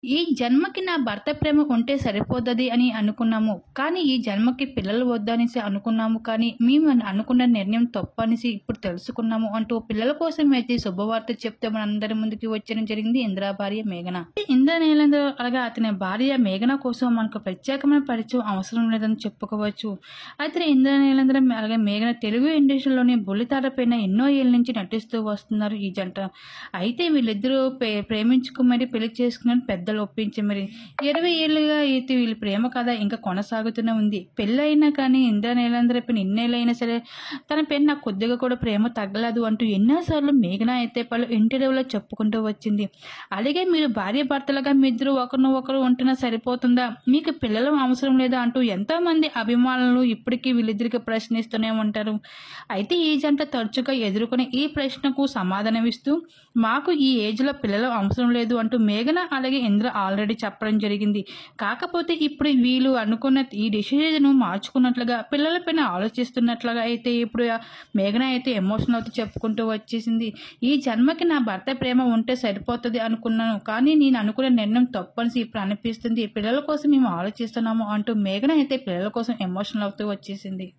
ఈ జన్మకి నా భర్త ప్రేమ ఉంటే సరిపోతది అని అనుకున్నాము. కానీ ఈ జన్మకి పిల్లలు వద్దనేసి అనుకున్నాము. కానీ మేము అనుకున్న నిర్ణయం తప్పనేసి ఇప్పుడు తెలుసుకున్నాము అంటూ పిల్లల కోసం అయితే శుభవార్త చెప్తే మనందరి ముందుకి వచ్చడం జరిగింది ఇంద్ర భార్య మేఘన. ఇంద్ర నీలేంద్ర అలాగే అతని భార్య మేఘన కోసం మనకు ప్రత్యేకమైన పరిచయం అవసరం లేదని చెప్పుకోవచ్చు. అయితే ఇంద్ర నీలేంద్ర అలాగే మేఘన తెలుగు ఇండస్ట్రీలోని బుల్లితెర పైన ఎన్నో ఏళ్ళ నుంచి నటిస్తూ వస్తున్నారు ఈ జంట. అయితే వీళ్ళిద్దరూ ప్రేమించుకుని పెళ్లి చేసుకుని పెద్దలు ఒప్పించి మరి 20 ఏళ్ళుగా అయితే వీళ్ళ ప్రేమ కథ ఇంకా కొనసాగుతూనే ఉంది. పెళ్ళైనా కానీ ఇంద్ర నీలేంద్ర పైన ఎన్నేళ్ళైనా సరే తన పైన నాకు కొద్దిగా కూడా ప్రేమ తగ్గలేదు అంటూ ఎన్నోసార్లు మేఘన అయితే పలు ఇంటర్వ్యూలో చెప్పుకుంటూ వచ్చింది. అలాగే మీరు భార్య భర్తలుగా మీ ఇద్దరు ఒకరినొకరు ఉంటున్నా సరిపోతుందా, మీకు పిల్లలు అవసరం లేదా అంటూ ఎంతో మంది అభిమానులు ఇప్పటికీ వీళ్ళిద్దరికి ప్రశ్నిస్తూనే ఉంటారు. అయితే ఈ జంట తరచుగా ఎదుర్కొనే ఈ ప్రశ్నకు సమాధానమిస్తూ మాకు ఈ ఏజ్లో పిల్లలు అవసరం లేదు అంటూ మేఘన అలాగే ఇంద్ర ఆల్రెడీ చెప్పడం జరిగింది. కాకపోతే ఇప్పుడు వీళ్ళు అనుకున్న ఈ డిసిజన్ మార్చుకున్నట్లుగా పిల్లలపైన ఆలోచిస్తున్నట్లుగా అయితే ఇప్పుడు మేఘన అయితే ఎమోషనల్ అవుతూ చెప్పుకుంటూ వచ్చేసింది. ఈ జన్మకి నా భర్త ప్రేమ ఉంటే సరిపోతుంది అనుకున్నాను, కానీ నేను అనుకున్న నిర్ణయం తప్పనిసి ఇప్పుడు అనిపిస్తుంది. పిల్లల కోసం మేము ఆలోచిస్తున్నాము అంటూ మేఘన అయితే పిల్లల కోసం ఎమోషనల్ అవుతూ వచ్చేసింది.